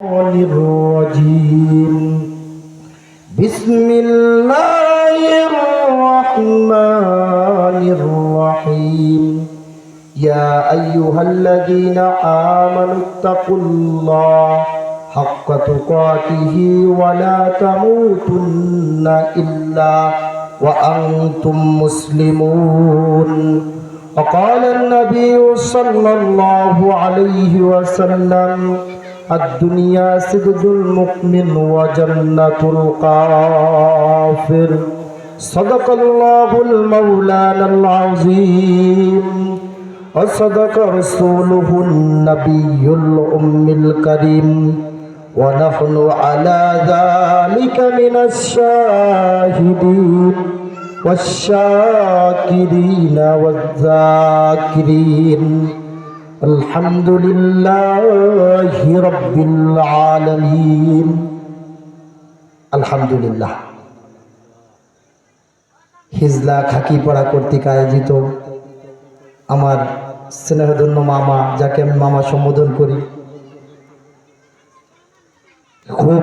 الرجيم بسم الله الرحمن الرحيم يا أيها الذين آمنوا اتقوا الله حق تقاته ولا تموتن إلا وأنتم مسلمون وقال النبي صلى الله عليه وسلم الدنيا سجن المؤمن وجنة الكافر صدق الله المولانا العظيم وصدق رسوله النبي الأمي الكريم ونحن على ذلك من الشاهدين والشاكرين والذاكرين الحمد لله رب العالمين الحمد لله হিজলা খাকিপাড়া কর্তৃক আয়োজিত আমার স্নেহধন্য মামা, যাকে আমি মামা সম্বোধন করি, খুব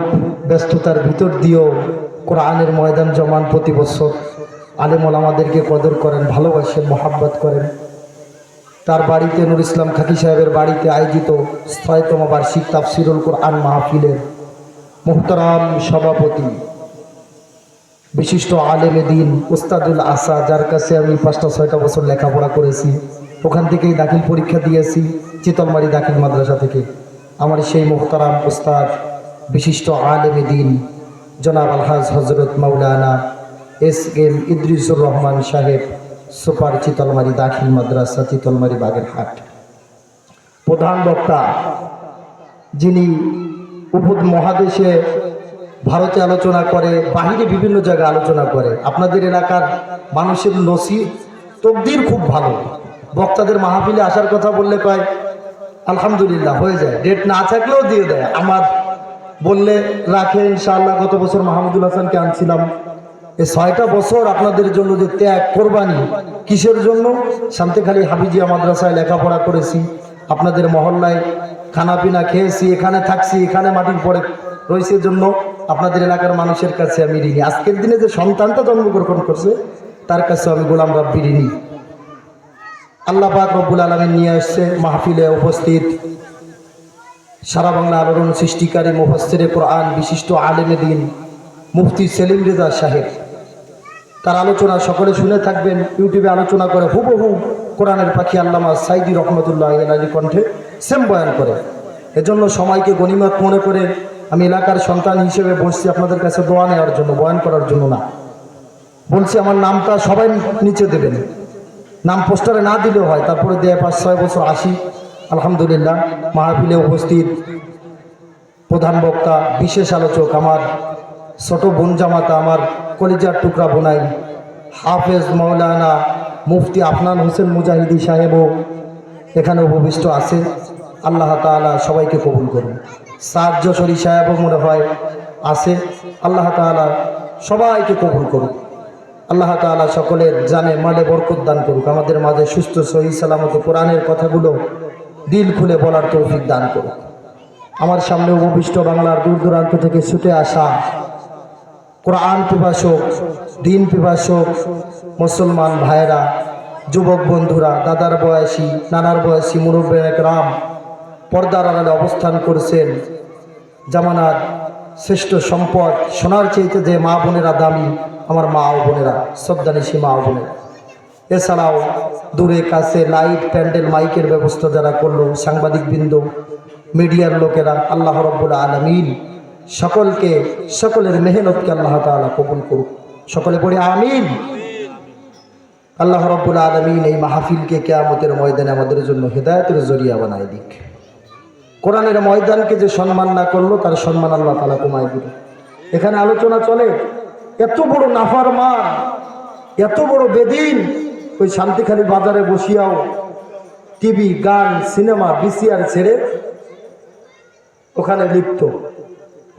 ব্যস্ততার ভিতর দিয়েও কোরআনের ময়দান জমান প্রতি বছর আলেম ওলামাদেরকে কদর করেন, ভালোবাসেন, মোহাব্বত করেন। তার বাড়িতে নুর ইসলাম খাকি সাহেবের বাড়িতে আয়োজিত ৬তম বার্ষিক তাফসিরুল কোরআন মাহফিলের মুহতারাম সভাপতি, বিশিষ্ট আলেমে দ্বীন উস্তাদুল আসা, যার কাছে আমি ৫-৬টা বছর লেখাপড়া করেছি, ওখান থেকেই দাখিল পরীক্ষা দিয়েছি, চিতলমারি দাখিল মাদ্রাসা থেকে। আমার সেই মুহতারাম উস্তাদ বিশিষ্ট আলেমে দ্বীন জনাব আলহাজ হজরত মাওলানা এস.এম. ইদ্রিসুর রহমান সাহেব, সুপার চিতলমারি দাখিল মাদ্রাসা, চিতলমারি বাগেরহাট। প্রধান বক্তা, যিনি উপমহাদেশে ভারতে আলোচনা করে, বাহিরে বিভিন্ন জায়গায় আলোচনা করে। আপনাদের এলাকার মানুষের নসিব তকদির খুব ভালো। বক্তাদের মাহফিলে আসার কথা বললে কয় আলহামদুলিল্লাহ হয়ে যায়, ডেট না থাকলেও দিয়ে দেয়। আমার বললে রাখে ইনশাআল্লাহ। গত বছর মাহমুদুল হাসানকে আনছিলাম। এই ৬টা বছর আপনাদের জন্য যে ত্যাগ, কোরবানি, কিসের জন্য? শান্তিখালী হাফিজিয়া মাদ্রাসায় লেখাপড়া করেছি, আপনাদের মহল্লায় খানা পিনা খেয়েছি, এখানে থাকছি, এখানে মাটির পরে রয়েছে জন্য আপনাদের এলাকার মানুষের কাছে আমি ঋণী। আজকের দিনে যে সন্তানটা জন্মগ্রহণ করছে তার কাছে আমি গোলাম রাব্বি ঋণী। আল্লাহ পাক রব্বুল আলামিন নিয়ে আসছে মাহফিলে উপস্থিত সারা বাংলা আলোড়ন সৃষ্টিকারী মুফাসসিরে কোরআন, বিশিষ্ট আলেমে দ্বীন মুফতি সেলিম রেজা সাহেব। তার আলোচনা সকলে শুনে থাকবেন। ইউটিউবে আলোচনা করে হুবহু কোরআনের পাখি আল্লামা সাইদি রহমতুল্লাহ আলাইহির কণ্ঠে সেম বয়ান করে। এজন্য সময়কে গনিমত মনে করে আমি এলাকার সন্তান হিসেবে বসছি আপনাদের কাছে দোয়া নেওয়ার জন্য, বয়ান করার জন্য না। বলছি আমার নামটা সবাই নিচে দেবেন, নাম পোস্টারে না দিলেও হয়, তারপরে দেয় ৫-৬ বছর আসি। আলহামদুলিল্লাহ মাহফিলে উপস্থিত প্রধান বক্তা, বিশেষ আলোচক, আমার ছোট বোন জামাতা, আমার কলিজার টুকরা বোনাই হাফেজ মাওলানা মুফতি আফনান হোসেন মুজাহিদি সাহেবও এখানে উপবিষ্ট আছে। আল্লাহ তাআলা সবাইকে কবুল করুন। সাদ যশোরী সাহেবও মনে হয় আছে। আল্লাহ তাআলা সবাইকে কবুল করুন। আল্লাহ তাআলা সকলের জানে মালে বরকত দান করুক। আমাদের মাঝে সুস্থ সহি সালামত কোরআনের কথাগুলো দিল খুলে বলার তৌফিক দান করুক। আমার সামনে উপবিষ্ট বাংলার দূর দূরান্ত থেকে ছুটে আসা কোরআন পিপাসক, দিন পিপাসক মুসলমান ভাইরা, যুবক বন্ধুরা, দাদার বয়সী, নানার বয়সী মুরব্বিয়ে একরাম, পর্দার আড়ালে অবস্থান করছেন। জামানার শ্রেষ্ঠ সম্পদ, সোনার চাইতে যে মা বোনেরা দামি, আমার মা ও বোনেরা, শ্রদ্ধানিশী মা ও বোনেরা। এছাড়াও দূরে কাছে লাইট, প্যান্ডেল, মাইকের ব্যবস্থা যারা করলো, সাংবাদিকবৃন্দ, মিডিয়ার লোকেরা, আল্লাহ রাব্বুল আলামিন সকলকে, সকলের মেহনতকে আল্লাহ তাআলা কবুল করুক। সকলে পড়ে আমিন। আল্লাহ রাব্বুল আলামিন এই মাহফিলকে কিয়ামতের ময়দানে আমাদের জন্য হেদায়েতের জরিয়া বানায় দিক। কোরআনের ময়দানকে যে সম্মান না করলো তার সম্মান আল্লাহ তাআলা কমায় দিবে। এখানে আলোচনা চলে, এত বড় নাফরমান, এত বড় বেদিন ওই শান্তিখালী বাজারে বসিয়াও টিভি, গান, সিনেমা, ভিসিআর ছেড়ে ওখানে লিপ্ত,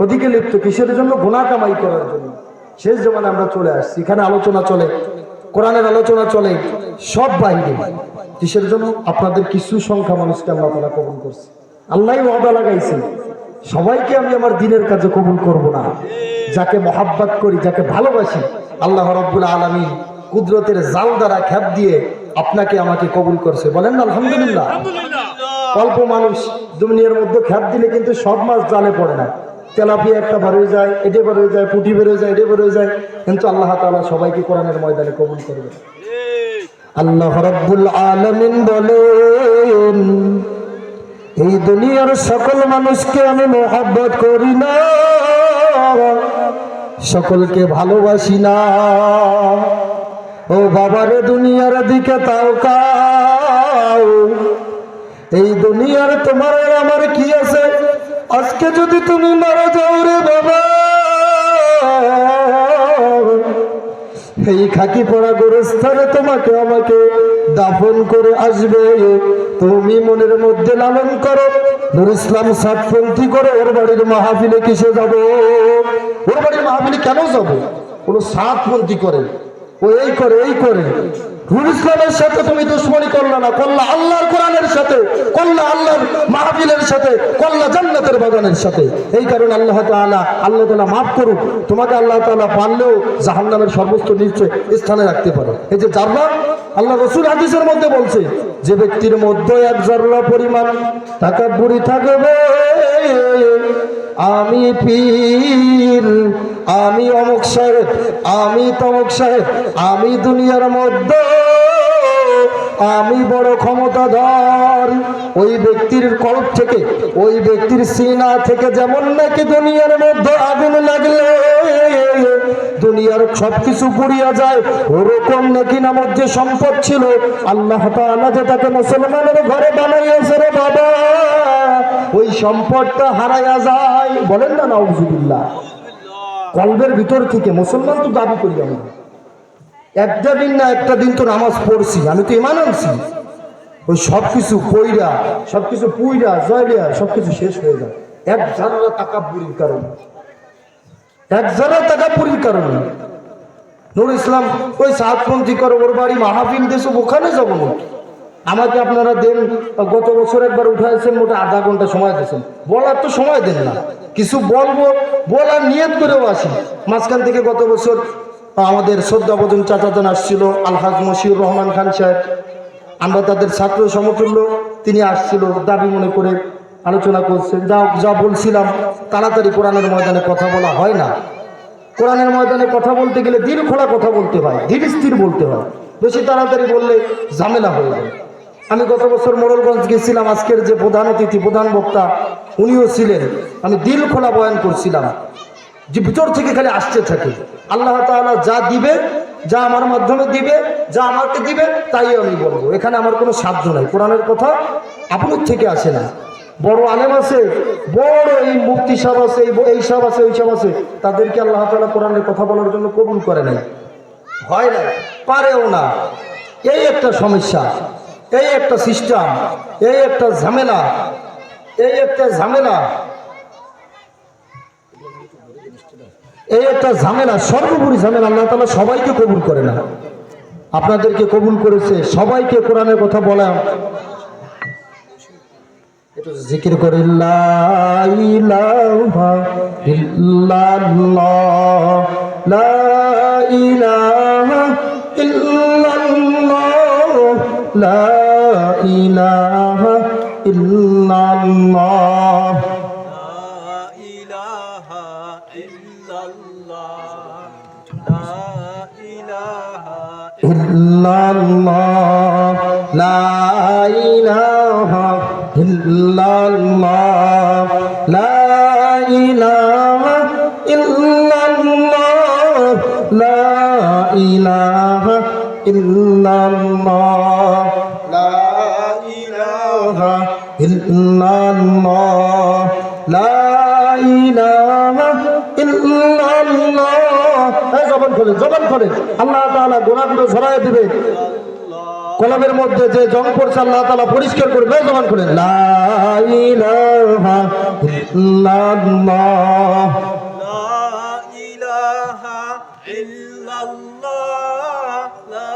ওদিকে লিপ্ত। কিসের জন্য? গুনাহ কামাই করার জন্য। শেষ জমানে আমরা চলে আসছি। এখানে আলোচনা চলে, কোরআনের আলোচনা চলে, সব বাইরে। কিসের জন্য? আপনাদের কিছু সংখ্যা মানুষকে আল্লাহ তাআলা কবুল করছে। আল্লাহই ওয়াদা লাগাইছে, সবাইকে আমি আমার দিনের কাজে কবুল করব না। যাকে মহাব্বত করি, যাকে ভালোবাসি, আল্লাহ রাব্বুল আলামিন কুদরতের জাল দ্বারা খ্যাপ দিয়ে আপনাকে আমাকে কবুল করছে। বলেন না আলহামদুলিল্লাহ। অল্প মানুষ দুনিয়ার মধ্যে খ্যাপ দিলে কিন্তু সব মাছ জালে পড়ে না। তেলাপিয়া একটা বের হয়ে যায়, এটে বের হয়ে যায়, পুঁটি বের হয়ে যায়, এটে বের হয়ে যায়, কিন্তু আল্লাহ তাআলা সবাইকে কোরআনের ময়দানে কবুল করবে। আল্লাহ রাব্বুল আলামিন বলেন, এই দুনিয়ার সকল মানুষকে আমি মহব্বত করি না, সকলকে ভালোবাসি না। ও বাবারে দুনিয়ার দিকে তাকাও, এই দুনিয়ার তোমার আর আমার কি আছে? আজকে যদি তুমি মারা যাও রে বাবা, এই খাকি পড়া গোরস্থানে তোমাকে আমাকে দাফন করে আসবে। তুমি মনের মধ্যে লালন করো, নুর ইসলাম সাতপন্থী করে ওর বাড়ির মাহফিলে কিসে যাব? ওর বাড়ির মাহফিলে কেন যাব? কোনো সাতপন্থী করে, ও এই করে এই করে। নুর ইসলামের সাথে তুমি দুশ্মনী করলা না, করলা আল্লাহর কোরআনের সাথে, করলা আল্লাহর মাহফিলের সাথে, করলা জান্নাতের বাগানের সাথে। এই কারণে আল্লাহ তাআলা মাফ করুক তোমাকে। আল্লাহ তাআলা পারলেও জাহান্নামের সর্বোচ্চ নিচে স্থানে রাখতে পারে। এই যে জাররা, আল্লাহ রাসূল হাদিসের মধ্যে বলছে, যে ব্যক্তির মধ্যে এক জাররা পরিমাণ তাকাব্বুরি থাকবে, আমি পীর, আমি অমুক সাহেব, আমি তমুক সাহেব, আমি দুনিয়ার মধ্যে আমি বড় ক্ষমতাধর, ওই ব্যক্তির কল্প থেকে, ওই ব্যক্তির সিনা থেকে যেমন নাকি দুনিয়ার মধ্যে আগুন লাগলে দুনিয়ার সবকিছু পুড়িয়া যায়, ওরকম নাকি নামক যে সম্পদ ছিল আল্লাহ তাআলা যে তাকে মুসলমানের ঘরে বানাইয়েছে রে বাবা, ওই সম্পদটা হারাইয়া যায়। বলেন না নাউজুবিল্লাহ। কলবের ভিতর থেকে মুসলমান তো দাবি করি আমরা, একটা দিন না একটা দিন তো নামাজ পড়ছি, আমি তো ঈমান আনছি, ওই সবকিছু পইরা, সবকিছু পুইরা জয়রিয়া সবকিছু শেষ হয়ে যায় এক জাররা তাকাব্বুরির কারণে, এক জাররা তাকাব্বুরির কারণে। নূর ইসলাম ওই সাতপন্থী করে ওর বাড়ি মাহফিল দেশে, ওখানে যাব না। আমাকে আপনারা দেন, গত বছর একবার উঠাইছেন, মোটা আধা ঘন্টা সময় দিয়েছেন, বলার তো সময় দেন না। কিছু বলবো, বলার নিয়ত করেও আসি। মাঝখান থেকে গত বছর আমাদের শ্রদ্ধাভজন চাচাজন আসছিল, আলহাজ মশিউর রহমান খান সাহেব, আমরা তাদের ছাত্র সমতুল্য, তিনি আসছিল, দাবি মনে করে আলোচনা করছেন। যা বলছিলাম, তাড়াতাড়ি কোরআনের ময়দানে কথা বলা হয় না। কোরআনের ময়দানে কথা বলতে গেলে দিল খোলা কথা বলতে হয়, ধীর স্থির বলতে হয়। বেশি তাড়াতাড়ি বললে ঝামেলা হয়ে যায়। আমি গত বছর মোড়লগঞ্জ গেছিলাম, আজকের যে প্রধান অতিথি, প্রধান বক্তা উনিও ছিলেন। আমি দিল খোলা বয়ান করছিলাম, যে ভিতর থেকে খালি আসতে থাকে। আল্লাহ তাআলা যা দিবে, যা আমার মাধ্যমে দিবে, যা আমাকে দিবে, তাই আমি বলবো। এখানে আমার কোনো সাধ্য নাই। কোরআনের কথা আপনার থেকে আসে না। বড় আলেম আছে, বড় এই মুফতি সাহেব আছে, এই সাহেব আছে, ওই সাহেব আছে, তাদেরকে আল্লাহ তাআলা কোরআনের কথা বলার জন্য কবুল করে নাই, হয় না, পারেও না। এই একটা সমস্যা, এই একটা সিস্টেম, এই একটা ঝামেলা, এই একটা ঝামেলা, এই একটা ঝামেলা, সর্বোপরি ঝামেলা। আল্লাহ তাআলা সবাইকে কবুল করে না, আপনাদেরকে কবুল করেছে, সবাইকে কোরআনের কথা বলা। একটু জিকির করে, লা ইলাহা ইল্লাল্লাহ, লা ইলাহা ইল্লাল্লাহ, লা ইলাহা ইল্লাল্লাহ, ইল্লাল্লাহ, লা ইলাহা ইল্লাল্লাহ, লা ইলাহা ইল্লাল্লাহ, লা ইলাহা ইল্লাল্লাহ, লা ইলাহা ইল্লাল্লাহ, লা ইলাহা ইল্লাল্লাহ। জবান খোলেন, জবান খোলেন। আল্লাহ তাআলা গোনাগুলো ঝরায় দিবে। কলমের মধ্যে যে জং পড়ছে আল্লাহ তাআলা পরিষ্কার করবে। জবান খোলেন, লা ইলাহা ইল্লাল্লাহ, লা ইলাহা ইল্লাল্লাহ, লা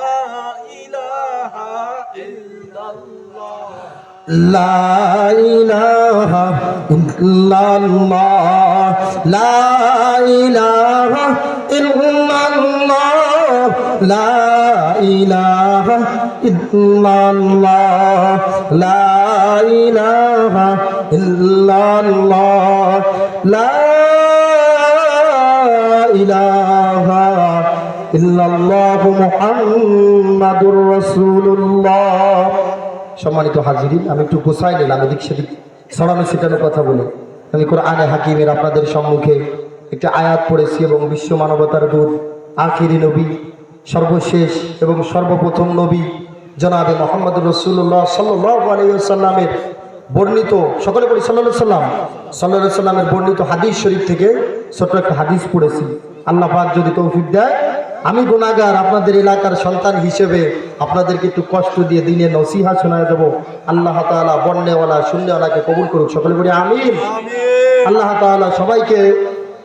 ইলাহা ইল্লাল্লাহ, লা ইলাহা ইল্লাল্লাহ লা ইলাহা ইল্লাল্লাহ লা ইলাহা ইল্লাল্লাহ লা ইলাহা ইল্লাল্লাহ লা ইলাহা ইল্লাল্লাহু মুহাম্মাদুর রাসূলুল্লাহ। সম্মানিত হাজিরিন, আমি একটু গোছাই নিলাম, এদিক সেদিক ছড়ানো ছিটানো কথা বলে। আমি কোরআনে হাকিমের আপনাদের সম্মুখে একটা আয়াত পড়েছি এবং বিশ্ব মানবতার দূত আখিরি নবী, সর্বশেষ এবং সর্বপ্রথম নবী জনাবে মুহাম্মদুর রাসূলুল্লাহ সাল্লাল্লাহু আলাইহি ওয়াসাল্লামের বর্ণিত, সকলে বলি সাল্লাল্লাহু আলাইহি সাল্লামের বর্ণিত হাদিস শরীফ থেকে ছোট্ট একটা হাদিস পড়েছি। আল্লাহ পাক যদি তৌফিক দেয়, আমি গুনাহগার আপনাদের এলাকার সন্তান হিসেবে আপনাদেরকে একটু কষ্ট দিয়ে দিনে নসিহা শোনায় দেবো। আল্লাহ তাআলা বর্ণেওয়ালা শূন্যওয়ালাকে কবুল করুক, সকলে বলি আমিন। আল্লাহ তাআলা সবাইকে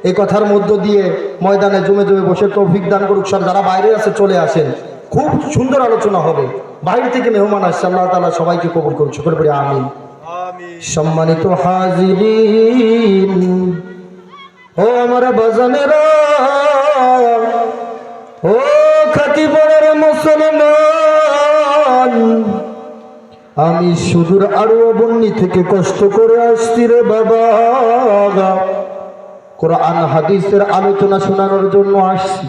এই কথার মধ্য দিয়ে ময়দানে জমে জমে বসে তৌফিক দান করুক। সব যারা বাইরে আছে চলে আসেন, খুব সুন্দর আলোচনা হবে, বাইরে থেকে মেহমান আসছে। আল্লাহ তাআলা সবাইকে কবুল করুক, সকলে বলি আমিন। সম্মানিত হাজিরিন, ও আমার বাজানেরা, ও খাতিপুরের মুসলমান, আমি সুদূর আরবন্নি থেকে কষ্ট করে আসছি রে বাবা, কোরআন হাদিসের আলোচনা শোনানোর জন্য আসছি,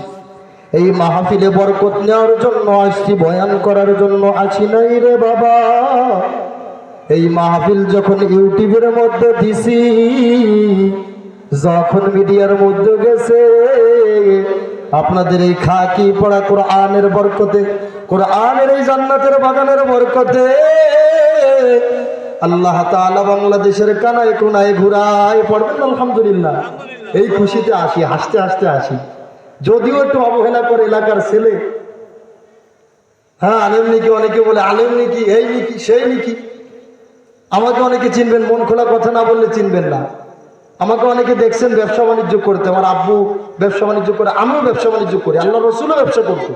এই মাহফিলে বরকত নেওয়ার জন্য আসছি, বয়ান করার জন্য আসি নাই রে বাবা। এই মাহফিল যখন ইউটিউবের মধ্যে দিছি, যখন মিডিয়ার মধ্যে গেছে, আপনাদের এই খাকি পড়া কোরআনের বরকতে, কোরআনের এই জান্নাতের বাগানের বরকতে আল্লাহ তাআলা বাংলাদেশের কানায় কোনায় ঘুরায় পড়বেন আলহামদুলিল্লাহ। এই খুশিতে আসি, হাসতে হাসতে আসি। যদিও একটু অবহেলা করে এলাকার ছেলে, হ্যাঁ আলেম নাকি, অনেকে বলে আলেম নাকি, এই নাকি সেই নাকি। আমাকে অনেকে চিনবেন, মন খোলা কথা না বললে চিনবেন না। আমাকে অনেকে দেখছেন ব্যবসা বাণিজ্য করতে, আমার আব্বু ব্যবসা বাণিজ্য করে, আমিও ব্যবসা বাণিজ্য করি, আল্লাহ রসুলও ব্যবসা করতেন,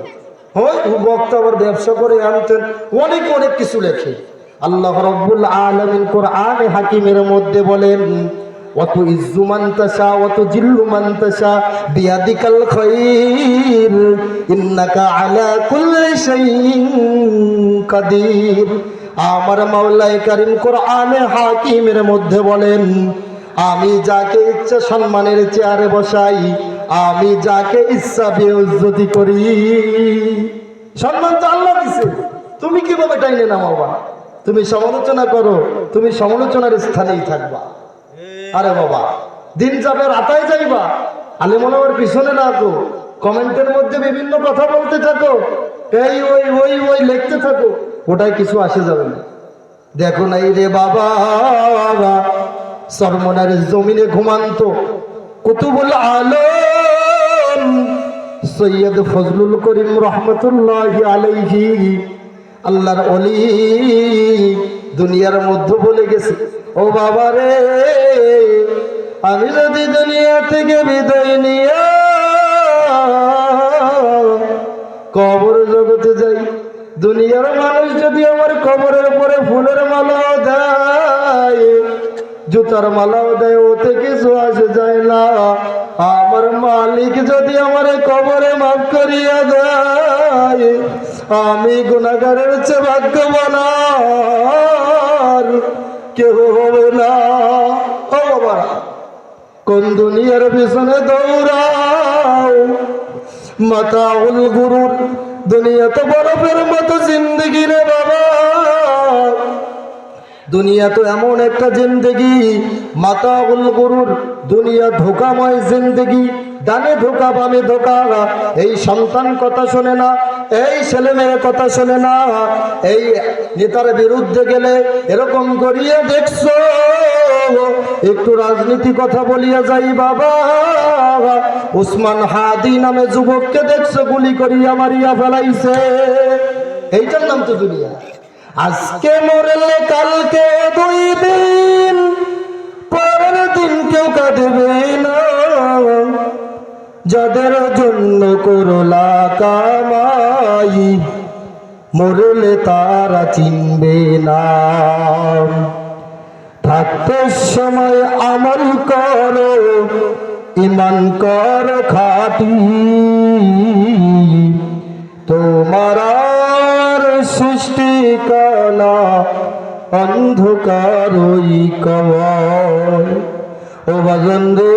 হয় বক্তা আবার ব্যবসা করে আনতেন, অনেকে অনেক কিছু লেখে। আল্লাহ রাব্বুল আলামিন কোরআনে হাকিমের মধ্যে বলেন, ওয়াতু ইজ্জু মান তাশা ওয়াতু জিল্লু মান তাশা বিয়াদিকাল খায়র ইন্নাকা আলা কুল্লি শাইইন কাদির। আমার মাওলাই কারীম কোরআনে হাকিমের মধ্যে বলেন, আমি যাকে ইচ্ছা সম্মানের চেয়ারে বসাই, আমি যাকে ইচ্ছা বেইজ্জতি করি। সম্মান তো আল্লাহ দিছে, তুমি কিভাবে টাইনে নামাবা? তুমি সমালোচনা করো, তুমি সমালোচনার স্থানেই থাকবা। আরে বাবা, দিন যাবে রাতায় যাইবা, আলেম ওলামার পিছনে লাগো, কমেন্টের মধ্যে বিভিন্ন কথা বলতে থাকো, এই ওই ওই ওই লিখতে থাকো, ওটাই কিছু আসে যাবে না। দেখো নাই রে বাবা, সরমনার জমিনে ঘুমান্ত কুতুবুল আলম সৈয়দ ফজলুল করিম রহমতুল্লাহি আলাইহি, আল্লাহর ওলি, দুনিয়ার মধ্যে বলে গেছে, ও বাবা রে, আমি যদি দুনিয়া থেকে বিদায় নিয়ে কবর জগতে যাই, দুনিয়ার মানুষ যদি আমার কবরের উপরে ফুলের মালাও দেয়, জুতার মালাও দেয়, ওতে কিছু আসে যায় না। আমার মালিক যদি আমার কবরে মাফ করিয়া দেয়, আমি গুনাহগারের চেয়ে ভাগ্যবান আর কেউ হবে না। ও বাবা, কোন দুনিয়ার পিছনে দৌড়াও, মাতাউল গুরুর, দুনিয়া তো বরফের মতো জিন্দগি রে বাবা, দুনিয়া তো এমন একটা জিন্দগি, মাতাউল গুরুর, দুনিয়া ধোকাময় জিন্দগি, ডানে ধোকা বামে ধোকা, এই সন্তান কথা শোনে না, এই ছেলে মেয়ে কথা শোনে না, এই নেতার বিরুদ্ধে গেলে এরকম করিয়ে দেখছো, একটু রাজনীতি কথা বলিয়া যাই বাবা, উসমান হাদি নামে যুবককে দেখছো গুলি করিয়া মারিয়া ফেলাইছে। এইটার নাম তো দুনিয়া। আজকে মরলে কালকে 2 দিন, পরের দিন কেউ কাঁদবে না, যাদের জন্য করলা কামাই, মরলে তারা চিনবে না। থাকতে সময় আমল করো, ইমান কর খাটি, তোমার আর সৃষ্টি কালা অন্ধকার ওই কবর। ও বাজন রে,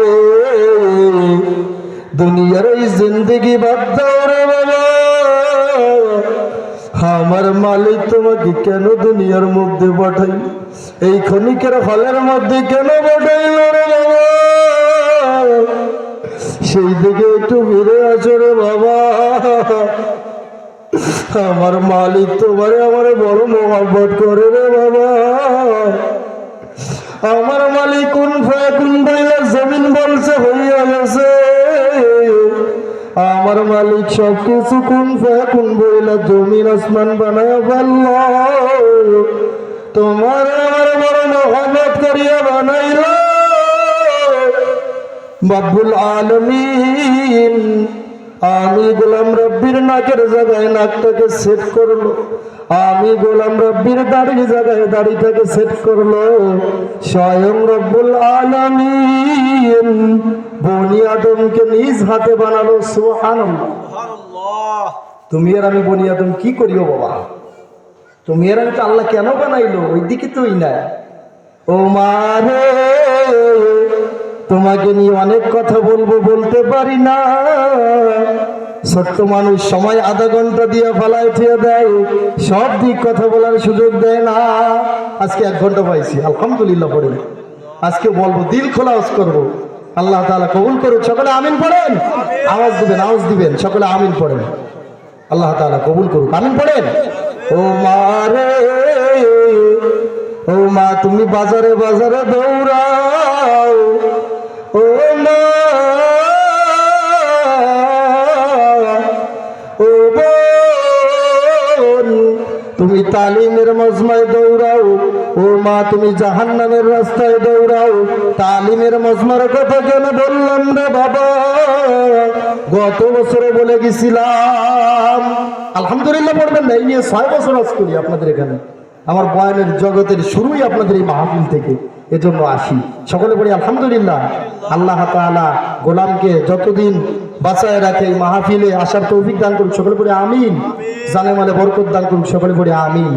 দুনিয়ার এই জিন্দগি বাদ দাও রে বাবা। আমার মালিক তোমাকে কেন দুনিয়ার মধ্যে পাঠাই, এই ক্ষণিকের হলের মধ্যে কেন পাঠাইল রে বাবা? সেই দিকে একটু ফিরে আসো রে বাবা। আমার মালিক তোমারে আমারে বড় মোহাব্বত করে রে বাবা। আমার মালিক কোন ফায়াকুন বইলা জমিন বলছে হইয়া গেছে। আমার মালিক সবকিছু কোন ফায়াকুন বইলা জমিন আসমান বানায় ফেলল। তোমার আমার বড় মোহাম্মত করিয়া বানাইল রব্বুল আলামিন। আমি গোলাম রব্বির নাকের জায়গায় নাকটাকে সেট করলো, আমি গোলাম রব্বির দাড়ির জায়গায় দাড়িটাকে সেট করলো স্বয়ং রব্বুল আলামিন। বনি আদমকে নিজ হাতে বানালো। সুবহানাল্লাহ। সুবহানাল্লাহ। তুমি আর আমি বনি আদম কি করিও বাবা? তুমি আর আমি তো আল্লাহ কেন বানাইলো ওই দিকে তুই না। ও মারে, তোমাকে নিয়ে অনেক কথা বলবো, বলতে পারি না। ছোট্ট মানুষ সময় আধা ঘন্টা দিয়ে ফেলায় ঠিয়ে দেয়, সব দিক কথা বলার সুযোগ দেয় না। আজকে 1 ঘন্টা পাইছি, আলহামদুলিল্লাহ পড়ে আজকে বলবো, দিল খোলাস করবো। আল্লাহ তাআলা কবুল করুন। সকলে আমিন পড়েন। আওয়াজ দিবেন, আওয়াজ দিবেন, সকলে আমিন পড়েন। আল্লাহ তাআলা কবুল করুক। আমিন পড়েন। ও মা রে, ও মা তুমি বাজারে বাজারে দৌড়াও, ও মা, ও বোন তুমি তালিমের মজমায় দৌড়াও, ও মা তুমি জাহান্নামের রাস্তায় দৌড়াও। তালিমের মজমার কথা কেন বললাম রে বাবা? গত বছরে বলে গেছিলাম, আলহামদুলিল্লাহ পড়বেন না, এই নিয়ে 6 বছর আজ করি আপনাদের এখানে। আমার বয়ানের জগতের শুরুই আপনাদের এই মাহফিল থেকে, এজন্য আসি। সকলে বলি আলহামদুলিল্লাহ। আল্লাহ তাআলা গোলামকে যতদিন বাঁচায় রাখে এই মাহফিলে আসার তৌফিক দান করুক। সকলে বলি আমিন। জানে মালে বরকত দান করুক। সকলে বলি আমিন।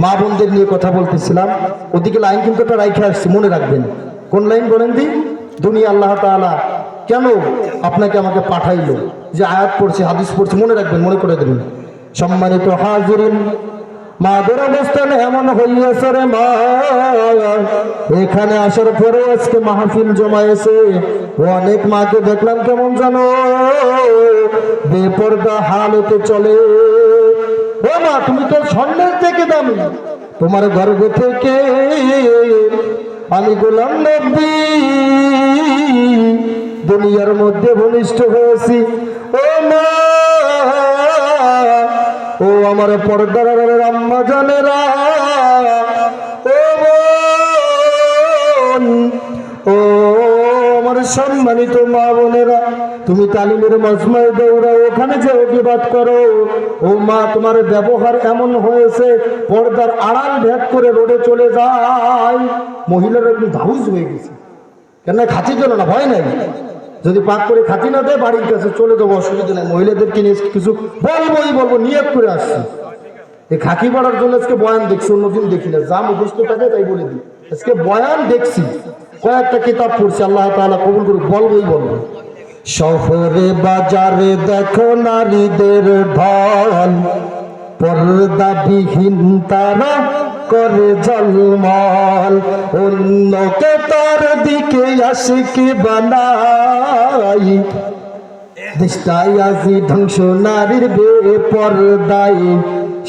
মা বোনদের নিয়ে কথা বলতেছিলাম, ওদিকে লাইন কিন্তু একটা রাইখে আসছি, মনে রাখবেন। কোন লাইন বলেন দি? দুনিয়া আল্লাহ তাআলা কেন আপনাকে আমাকে পাঠাইলো, যে আয়াত পড়ছে হাদিস পড়ছে, মনে রাখবেন, মনে করে দেবেন। সম্মানিত হাজিরিন, মাদের অবস্থান এমন হইয়াছে রে মা, এখানে আসার পরে আজকে মাহফিল জমায়েছে। অনেক মাকে দেখলাম কেমন জানো, বেপরদা হালতে চলে। ও মা, তুমি তো স্বর্ণের থেকে দামি, তোমার গর্ভ থেকে আমি গোলাম নবী দুনিয়ার মধ্যে ভূমিষ্ঠ হয়েছি। ও মা, ও আমার পর্দার আম্মা জানেরা, ও বোন, ও আমার সম্মানিত মা বোনেরা, তুমি তালিমের মজমায় দৌড়াও, ওখানে যে অভিবাদ করো। ও মা, তোমার ব্যবহার এমন হয়েছে পর্দার আড়াল ভেদ করে রোডে চলে যায়। মহিলারা একটু ধাউস হয়ে গেছে, কেন খাঁচি চলো না, ভয় নাই। যদি পাক করে খাতি না দেয় বাড়ির কাছে চলে যাবো, অসুবিধা নেই। মহিলাদেরকে নিয়ে কিছু বলবোই বলবো, নিয়ত করে আসছি। এই খাকি পড়ার জন্য আজকে বয়ান দেখছি, অন্যদিন দেখি না। যা মুখস্থ থাকে তাই বলে দিই, আজকে বয়ান দেখছি, কয়েকটা কিতাব পড়ছি। আল্লাহ তাআলা কবুল করুক। বলবোই বলবো। শহরে বাজারে দেখো নারীদের ঢল, পর্দাবিহীন তারা করে ঝলমল, অন্যকে তার দিকে আশিকি বানাই। দেশটাই আজি ধ্বংস নারীর বেপরদাই,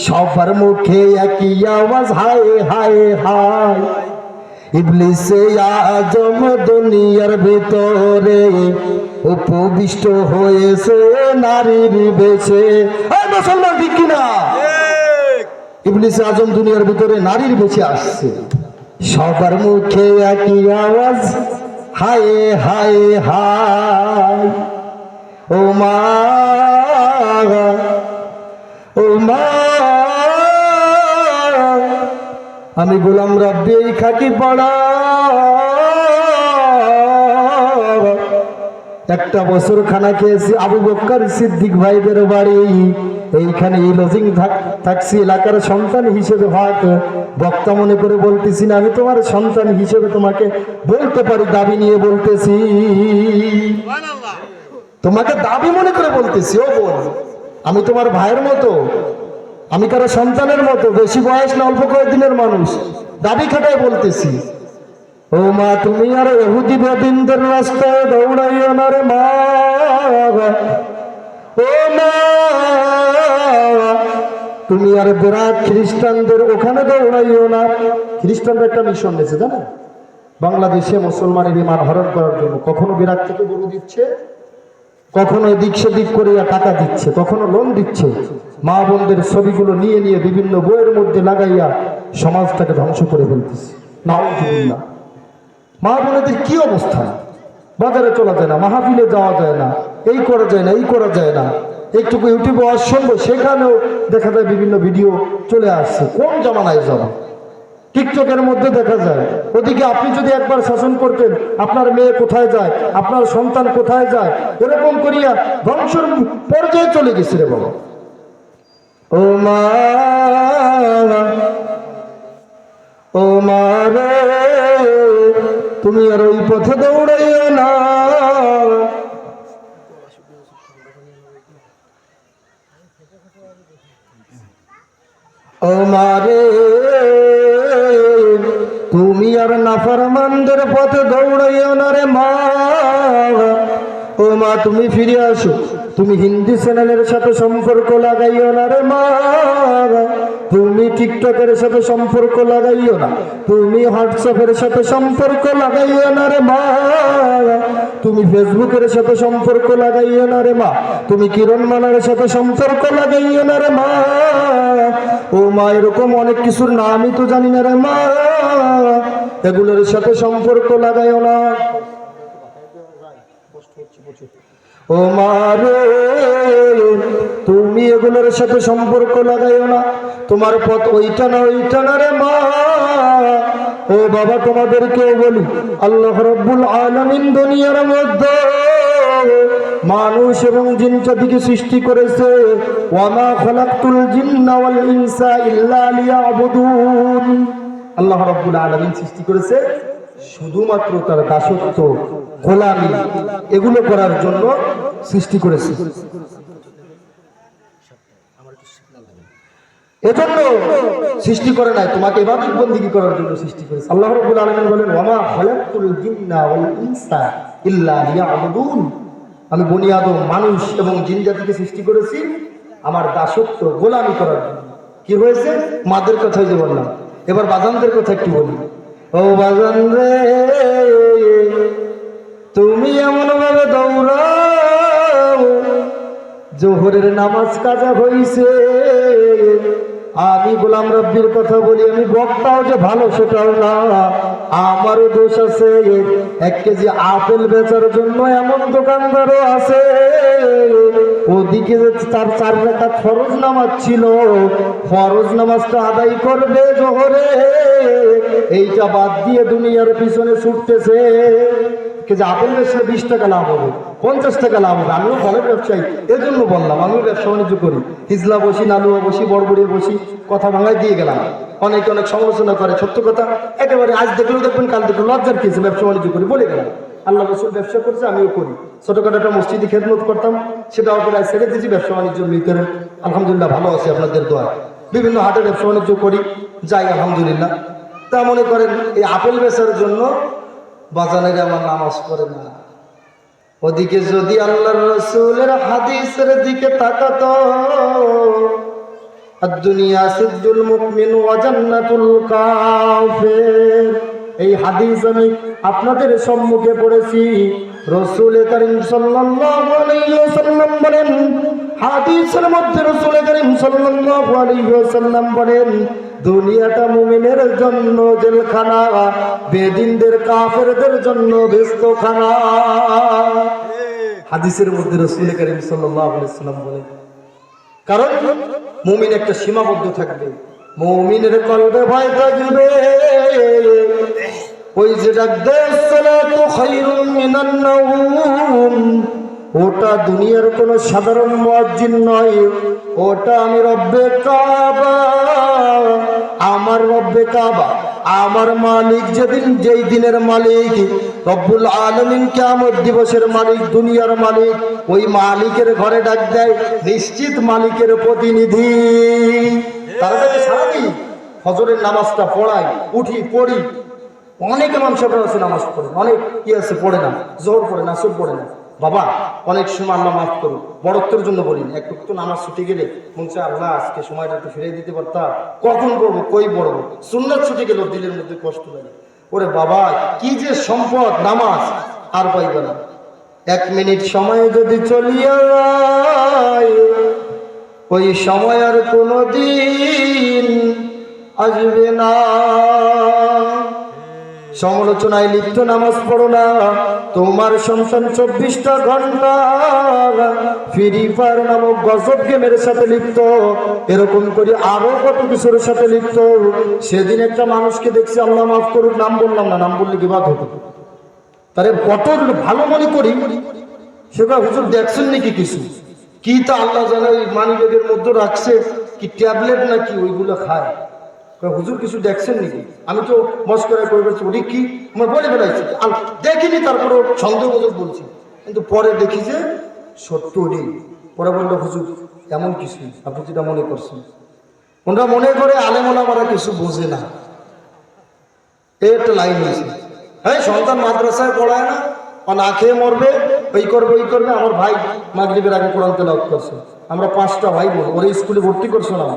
সবার মুখে একই আওয়াজ হায় হায় হায়। ইবলিসে আজম দুনিয়ার ভিতরে উপবিষ্ট হয়েছে নারীর বেশে। মুসলমান ঠিক কিনা? ইবলিসে আজম দুনিয়ার ভিতরে নারীর বেশে আসছে, সবার মুখে একই আওয়াজ হায় হায় হায়। ও মা, ও মা, আমি গোলাম রব্বি এই খাকি পড়া একটা বছর খানা খেয়েছি আবু বকর সিদ্দিক ভাইদের বাড়ি। এইখানে এই লজিং থাকছি এলাকার সন্তান হিসেবে, হয়তো বক্তা মনে করে বলতেছি না, আমি তোমার সন্তান হিসেবে তোমাকে বলতে পারি, দাবি নিয়ে বলতেছি, তোমাকে দাবি মনে করে বলতেছি। ও বোন, আমি তোমার ভাইয়ের মতো, আমি কারো সন্তানের মতো, বেশি বয়স না, অল্প কয়েকদিনের মানুষ, দাবি খাটায় বলতেছি। ও মা, তুমি আর ইহুদি বেদিনদের রাস্তায় দৌড়াইও না রে মা। ও মা, তুমি আর বিরাট খ্রিস্টানদের ওখানে দৌড়াইও না। খ্রিস্টানরা একটা মিশন নিয়েছে জানো, বাংলাদেশে মুসলমানের ইমান হরণ করার জন্য। কখনো বিরাট থেকে গরু দিচ্ছে, কখনো এদিক সেদিক করে টাকা দিচ্ছে, কখনো লোন দিচ্ছে। মা বোনদের ছবিগুলো নিয়ে নিয়ে বিভিন্ন বইয়ের মধ্যে লাগাইয়া সমাজটাকে ধ্বংস করে ফেলতেছে। নাউজুবিল্লাহ। মা বোনেদের কি অবস্থা, বাজারে চলা যায় না, মাহফিলে যাওয়া যায় না, এই করা যায় না, এই করা যায় না। একটু ইউটিউবে ওয়াজ শুনবো, সেখানেও দেখা যায় বিভিন্ন ভিডিও চলে আসছে। কোন জামানায় যাবো? টিকটকের মধ্যে দেখা যায়। ওদিকে আপনি যদি একবার শাসন করতেন, আপনার মেয়ে কোথায় যায়, আপনার সন্তান কোথায় যায়, এরকম করিয়া ধ্বংসের পর্যায়ে চলে গেছে রে বাবা। ও মা, ও মা রে, তুমি আর ওই পথে দৌড়াইও না। ও মা রে, তুমি আর নাফরমানদের পথে দৌড়াইও না রে মা। ও মা, তুমি ফিরে আসো, তুমি হিন্দি চ্যানেলের সাথে সম্পর্ক লাগাইও না রে মা। তুমি টিকটকের সাথে সম্পর্ক লাগাইও না, তুমি হোয়াটসঅ্যাপের সাথে সম্পর্ক লাগাইও না রে মা। তুমি ফেসবুকের সাথে সম্পর্ক লাগাইও না রে মা। তুমি কিরণ মালার সাথে সম্পর্ক লাগাইও না রে মা। ও মা, এরকম অনেক কিছুর নামই তো জানি না রে মা, এগুলোর সাথে সম্পর্ক লাগাইও না। ও মা রে, তুমি এগুলোর সাথে সম্পর্ক লাগাইও না। তোমার পথ ওইটা না, ওইটা না রে মা। ও বাবা, তোমাদেরকেও বলি, আল্লাহ রাব্বুল আলামিন দুনিয়ার মধ্যে মানুষ এবং জিন জাতিকে সৃষ্টি করেছে। ওয়ামা খালাকতুল জিন্না ওয়াল ইনসা ইল্লা লিয়াবুদুন। আল্লাহ রাব্বুল আলামিন সৃষ্টি করেছে শুধুমাত্র তার দাসত্ব, গোলামি, এগুলো করার জন্য সৃষ্টি করেছে। এজন্য সৃষ্টি করে নাই, তোমাকে ইবাদত বন্দেগী করার জন্য সৃষ্টি করেছে। আল্লাহ রাব্বুল আলামিন বলেন, ওয়ামা খালাকতুল জিন্না ওয়াল ইনসা ইল্লা লিয়াবুদুন। আমি বনি আদম, মানুষ এবং জিন জাতিকে সৃষ্টি করেছি আমার দাসত্ব, গোলামি করার জন্য। কি হয়েছে? মাদের কথাই যে বললাম, এবার বাজানদের কথা একটু বলি। ও বাজান রে, তুমি এমন ভাবে দৌড়াও, জোহরের নামাজ কাজা হইছে। আমি গোলাম রব্বির কথা বলি, আমি বক্তাও যে ভালো সেটাও না, আমারও দোষ আছে। 1 কেজি আপেল বেচার জন্য এমন দোকানদারও আছে, ওদিকে তার 4 রাকাত ফরজ নামাজ ছিল, ফরজ নামাজটা আদায় করবে জোহরে, এইটা বাদ দিয়ে দুনিয়ার পিছনে ছুটতেছে। কেজি আপেল বেচলে 20 টাকা লাভ হবে, 50 টাকা লাভ হবে। আমিও ফলের ব্যবসায়ী, এর জন্য বললাম, আমিও ব্যবসা বাণিজ্য করি। হিজলা বসি, নালুয়া বসি, বড়বড়িয়ে বসি, কথা ভাঙাই দিয়ে গেলাম। অনেকে অনেক সমালোচনা করে, সত্য কথা একেবারে আজ দেখলেও দেখবেন, কাল দেখলেও লজ্জার কিছু, ব্যবসা বাণিজ্য করি বলে গেলাম। আল্লাহ রসুল ব্যবসা করছে, আমিও করি। ছোটখাটো একটা মসজিদে খেদমত করতাম, সেটাও করে ছেড়ে দিয়েছি ব্যবসা বাণিজ্য ভিতরে। আলহামদুলিল্লাহ ভালো আছি আপনাদের দোয়া। বিভিন্ন হাটে ব্যবসা বাণিজ্য করি, যাই আলহামদুলিল্লাহ। তা মনে করেন এই আপেল বেচার জন্য বাজানের আমার নামাজ পড়ে না। ওদিকে যদি আল্লাহর রাসূলের হাদিসের দিকে তাকাতো, আদ-দুনিয়া সিজনুল মুমিন ওয়া জান্নাতুল কাফির, এই হাদিস আমি আপনাদের সম্মুখে পড়েছি। রাসূল কারীম সাল্লাল্লাহু আলাইহি ওয়াসাল্লাম বলেন, হাদিসের মধ্যে রাসূল কারীম সাল্লাল্লাহু আলাইহি ওয়াসাল্লাম বলেন, দুনিয়াটা মুমিনের জন্য জেলখানা, বেদিনদের কাফেরদের জন্য বেস্তখানা। হাদিসের মধ্যে রাসূল কারীম সাল্লাল্লাহু আলাইহি ওয়াসাল্লাম বলেন, কারণ মুমিন একটা সীমাবদ্ধ থাকবে, মুমিনের কলবে ভয় থাকবে, ওই যে ডাক দেয় সালাতু খায়রুম মিনান নাওম, ওটা দুনিয়ার কোন সাধারণ মুয়াজ্জিন নয়, ওটা আমি রব্বে কাবা, আমার রব্বে কাবা, আমার মালিক, যেই দিনের মালিক রব্বুল আলামিন, কিয়ামত দিবসের মালিক, দুনিয়ার মালিক, ওই মালিকের ঘরে ডাক দেয় নিশ্চিত মালিকের প্রতিনিধি। তারা তাকে সারাদিন ফজরের নামাজটা পড়াই, উঠি পড়ি। অনেকে মানুষ আছে নামাজ পড়ে, অনেক কি আছে পড়ে না, জোহর পড়ে না, আসর পড়ে না। বাবা অনেক সময় আল্লাহ মাফ করুন, বড়ত্বের জন্য বলি না, একটু তো নামাজ ছুটে গেলে মন চায় আল্লাহ আজকে সময়টা একটু ফিরে দিতে পারতাম, কখন পড়বো কই পড়বো, সুন্নাত ছুটে গেল, দিলের মধ্যে কষ্ট লাগে। ওরে বাবা কি যে সম্পদ নামাজ, আর পাইবে না। 1 মিনিট সময় যদি চলিয়া যায়, ওই সময় আর কোনদিন আসবে না। সমালোচনায় লিপ্ত নামাজ পড়ো না, তোমার সন্তান 24টা ঘন্টা ফ্রি ফায়ার নামক গজব গেমের সাথে লিপ্ত, এরকম করে আরো কত কিছুর সাথে লিপ্ত। সেদিন একটা মানুষকে দেখছি, আল্লাহ মাফ করুক, নাম বললাম না, নাম বললে কি বাদ হতো, তারে কত ভালো মনে করি, সেটা হুজুর দেখছেন নাকি কিছু, কি তা আল্লাহ জানে, ওই মানি ব্যাগের মধ্যে রাখছে কি ট্যাবলেট নাকি, ওইগুলো খায়। হুজুর কিছু দেখছেন নাকি? আমি তো মস্করা করে বলছি ওটি কি, আমার বলে বেড়াইছি, দেখিনি, তারপরে সন্দেহবোধক বলছি, কিন্তু পরে দেখি যে সত্য নেই। পরে বললো হুজুর এমন কিছু, আপনি যেটা মনে করছেন। ওনারা মনে করে আলেম ওলামারা কিছু বোঝে না, এই একটা লাইন হয়েছে। হ্যাঁ, সন্তান মাদ্রাসায় পড়ায় না, না খেয়ে মরবে, ওই করবে ওই করবে। আমার ভাই মাগরিবের আগে কোরআন তেলাওয়াত করছে, আমরা 5টা ভাই বোন, ওরা স্কুলে ভর্তি করছো না,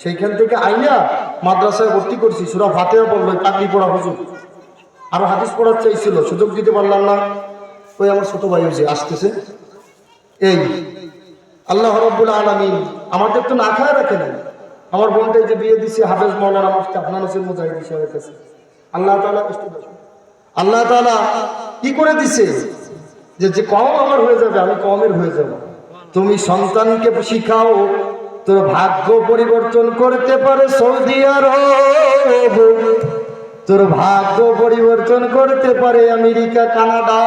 সেইখান থেকে আইনা মাদ্রাসায় ভর্তি করছি। সূরা ফাতিহা পড়লো, পাগড়ি পড়া হুজুর, আরো হাদিস পড়ার চাইছিল, সুযোগ দিতে পারলাম না। ওই আমার ছোট ভাই হয়েছে, আসতেছে। এই আল্লাহ রাব্বুল আলামিন আমাদের তো না খায় রাখে নাই। আমার বোনটাই যে বিয়ে দিছে হাফেজ মাওলানা মুফতি আফনান হোসেন মুজাহিদি সাহেবের কাছে, আল্লাহ তাআলা কি করে দিছে যে কম আমার হয়ে যাবে, আমি কমের হয়ে যাব। তুমি সন্তানকে শিখাও, তোর ভাগ্য পরিবর্তন করতে পারে সৌদি আরব, তোর ভাগ্য পরিবর্তন করতে পারে আমেরিকা, কানাডা।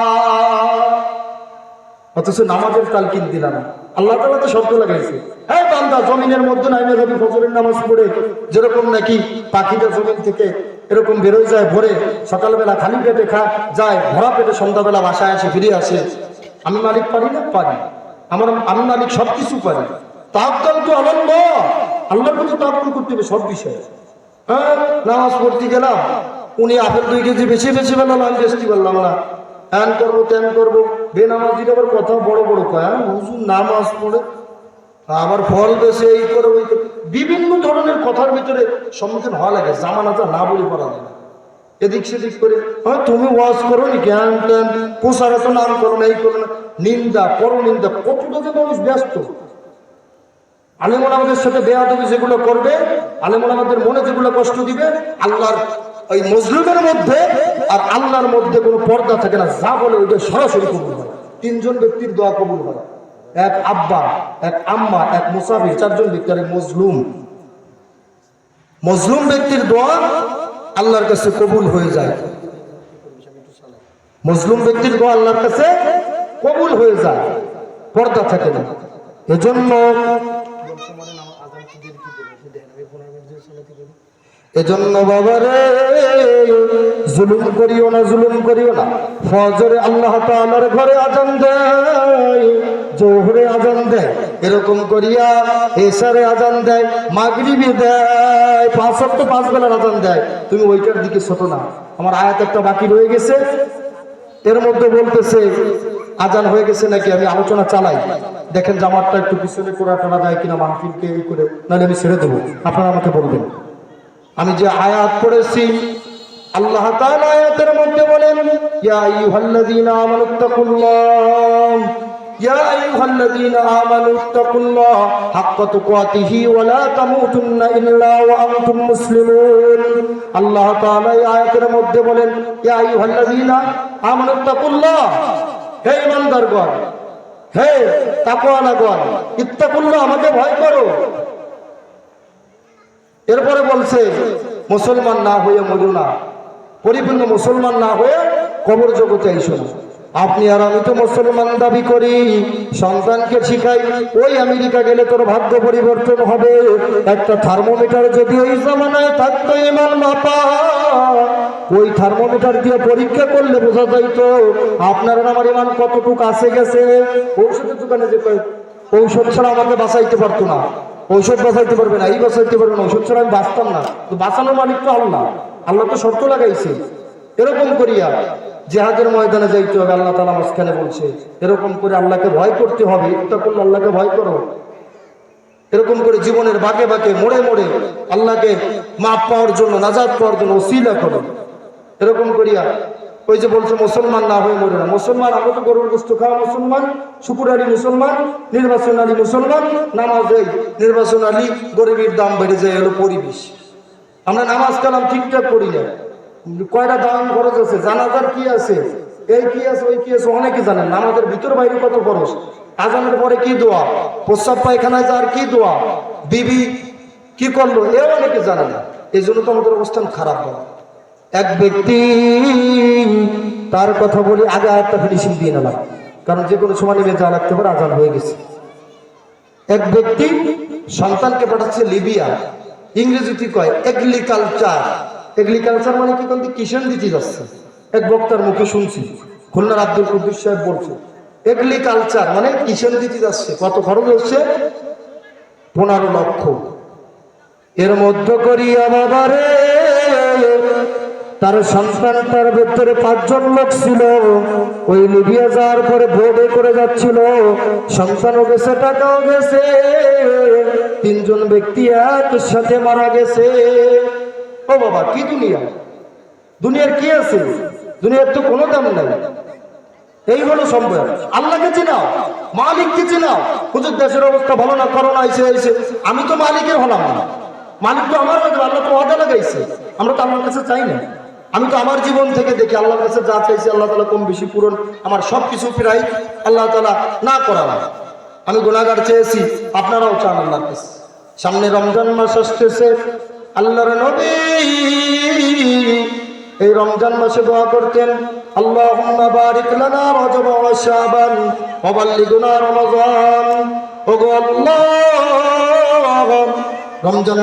অথচ নামাজের তালকিন দিল না। আল্লাহ তাআলা তো শব্দ লাগাইছে, এই বান্দা জমিনের মধ্যে নামে যাবি ফজরের নামাজ পড়ে, যেরকম নাকি পাখিটা জমিন থেকে এরকম বেরোয় যায় ভোরে, সকালবেলা খালি পেটে যায়, ভরা পেটে সন্ধ্যাবেলা বাসায় আসে, ফিরে আসে। আমি মালিক পারি না? পারি। আমি মালিক সবকিছু পারি। তাওয়াক্কাল তো আলাল্লাহ, আল্লাহর প্রতি তাওয়াক্কুল করতে হবে সব বিষয়ে। হ্যাঁ, নামাজ পড়তে গেলাম, উনি আপেল 2 কেজি বেশি বেশি বেলাম, আমি বেশি পারলাম না, হ্যান করবো ত্যান করবো। বেনামাজির আবার কথা বড় বড় কয়, হুজুর নামাজ পড়ে আবার ফল বেশি, এই করে ওই করে, বিভিন্ন ধরনের কথার ভিতরে সম্মুখীন হওয়া লাগে। জামানাটা না বলে পড়া যায় না, এদিক সেদিক করে, হ্যাঁ তুমি ওয়াজ করো নি, জ্ঞান ট্যান প্রসারে তো নাম করো না, এই করো না, নিন্দা পরনিন্দা, কতটাকে মানুষ ব্যস্ত। আলেম ওলামাদের সাথে বেয়াদবি যেগুলো করবে, আলেম ওলামাদের মনে যেগুলো কষ্ট দিবে, আল্লাহর ওই মজলুমের মধ্যে আর আল্লাহর মধ্যে কোনো পর্দা থাকে না, যা বলে ওইটা সরাসরি কবুল হয়। 3 জন ব্যক্তির দোয়া কবুল হয়, এক আব্বা, এক আম্মা, এক মুসাফির, 4 জন ব্যক্তি। আর মজলুম ব্যক্তির দোয়া আল্লাহর কাছে কবুল হয়ে যায়। মজলুম ব্যক্তির দোয়া আল্লাহর কাছে কবুল হয়ে যায়, পর্দা থাকে না। এজন্য বাবারে জুলুম করিও না, জুলুম করিও না। ফজরে আল্লাহ তাআলার ঘরে আজান দেয়, জোহরে আজান দেয়, এরকম করিয়া এশারে আজান দেয়, মাগরিবে দেয়, 5 ওয়াক্ত 5 বেলার আজান দেয়। তুমি ওইটার দিকে ছোট না। আমার আয়াত একটা বাকি রয়ে গেছে, এর মধ্যে বলতেছে আজান হয়ে গেছে নাকি, আমি আলোচনা চালাই। দেখেন জামাতটা একটু পিছনে করে টানা যায় কিনা, মাহফিলকে এই করে, নাহলে আমি ছেড়ে দেবো। আপনারা আমাকে বলবেন। আমি যে আয়াত পড়েছি, আল্লাহ তাআলা আয়াতের মধ্যে বলেন, ইয়া আইয়ুহাল্লাযীনা আমানুত্তাকুল্লাহ, ইয়া আইয়ুহাল্লাযীনা আমানুত্তাকুল্লাহ হাক্কা তুকাতিহি ওয়া লা তামুতুন্না ইল্লা ওয়া আনতুম মুসলিমুন। আল্লাহ তাআলা এই আয়াতের মধ্যে বলেন, ইয়া আইয়ুহাল্লাযীনা আমানুত্তাকুল্লাহ, হে ঈমানদারগণ, হে তাকওয়ালাগণ, ইত্তাকুল্লাহ, আমাকে ভয় করো। এরপরে বলছে মুসলমান না হয়ে মরো না, পরিপূর্ণ মুসলমান না হয়ে কবর জগতে আইসো না। আপনি আর আমি তো মুসলমান দাবি করি, সন্তানকে শিখাই ওই আমেরিকা গেলে তোর ভাগ্য পরিবর্তন হবে। একটা থার্মোমিটার যদি ওই জামানায় থাকতো ইমান মাপা, ওই থার্মোমিটার দিয়ে পরীক্ষা করলে বোঝা যাইতো আপনার আমার ইমান কতটুকু আসে গেছে। ঔষধের দোকানে যে ঔষধ ছাড়া আমাকে বাঁচাইতে পারতো না, ঔষধ বাঁচাইতে পারবে না, এই বাঁচাইতে পারবে না, ঔষধ ছাড়া আমি বাঁচতাম না। তো বাঁচানোর মালিক তো আল্লাহ, আল্লাহ তো শর্ত লাগাইছে। এরকম করিয়া জিহাদের ময়দানে যাইতে হবে, আল্লাহ তাআলা মাঝখানে বলছে এরকম করে আল্লাহকে ভয় করতে হবে। এটা করলে আল্লাহকে ভয় করো, এরকম করে জীবনের বাঁকে বাঁকে মোড়ে মোড়ে আল্লাহকে মাপ পাওয়ার জন্য, নাজাত পাওয়ার জন্য ওসিলা করো। এরকম করিয়া ওই যে বলছে মুসলমান না হয়ে মরে না। মুসলমান আমরা তো গরুর গোস্ত খাওয়া মুসলমান, শুকুর আলী মুসলমান, নির্বাচন আলী মুসলমান, নামাজ এই নির্বাচন আলী, গরিবের দাম বেড়ে যায়, এলো পরিবেশ। আমরা নামাজ কালাম ঠিকঠাক করি না, কয়টা দাম খরচ আছে, জানাজার কি আছে, এই কি আছে, ওই কি আছে, অনেকে জানেন। নামাজের ভিতর বাইরে কত খরচ, আজানের পরে কি দোয়া, প্রস্রাব পায়খানায় যাওয়ার কি দোয়া, বিবি কি করলো, এও অনেকে জানে না। এই জন্য তো আমাদের অবস্থান খারাপ হয়। এক ব্যক্তি, তার কথা বলি আগে একটা ফিনিশিং দিয়ে নিলাম, কারণ যে কোনো সময় নেমে যাওয়া লাগতে পারে, আজান হয়ে গেছে। এক ব্যক্তি সন্তানকে পাঠাচ্ছে লিবিয়া, ইংরেজিতে কয় এগ্রিকালচার। এগ্রিকালচার মানে কি, বলতে কিষাণ দিতে যাচ্ছে। এক বক্তার মুখে শুনছি, খুলনার আব্দুল কুদ্দুস সাহেব বলছে এগ্রিকালচার মানে কিষাণ দিতে যাচ্ছে। কত খরচ হচ্ছে? 15 লক্ষ। এর মধ্যে করিয়া বাবারে তার সন্তানটার ভেতরে 5 জন লোক ছিল। ওই লিবিয়া যাওয়ার পরে বোর্ডে করে যাচ্ছিল, সন্তানও গেছে, টাকাও গেছে, 3 জন ব্যক্তি একসাথে মারা গেছে। ও বাবা, কি দুনিয়া, দুনিয়ার কি আছে, দুনিয়ার তো কোনো দাম নাই। এই হলো সম্ভব। আল্লাহকে চিনাও, মালিককে চিনাও। হুজুর দেশের অবস্থা ভালো না, করোনা আইছে, আমি তো মালিকের হলাম না, মালিক তো আমার হয়তো, আল্লাহ তো ওয়াদা লাগাইছে। আমরা তো আল্লাহর কাছে চাই না। আমি তো আমার জীবন থেকে দেখি আল্লাহর কাছে যা চাইছি আল্লাহ তাআলা কম বেশি পূরণ, আমার সব কিছু প্রায় আল্লাহ তাআলা না করা না। আমি গুনাহগার চেয়েছি, আপনারাও চান আল্লাহর কাছে। সামনে রমজান মাস আসতেছে, আল্লাহর নবী এই রমজান মাসে দোয়া করতেন, আল্লাহুম্মা বারিক লানা রজব ওয়া শাবান ওয়া বাল্লিগনা রমাযান। ওগো আল্লাহ, রমজান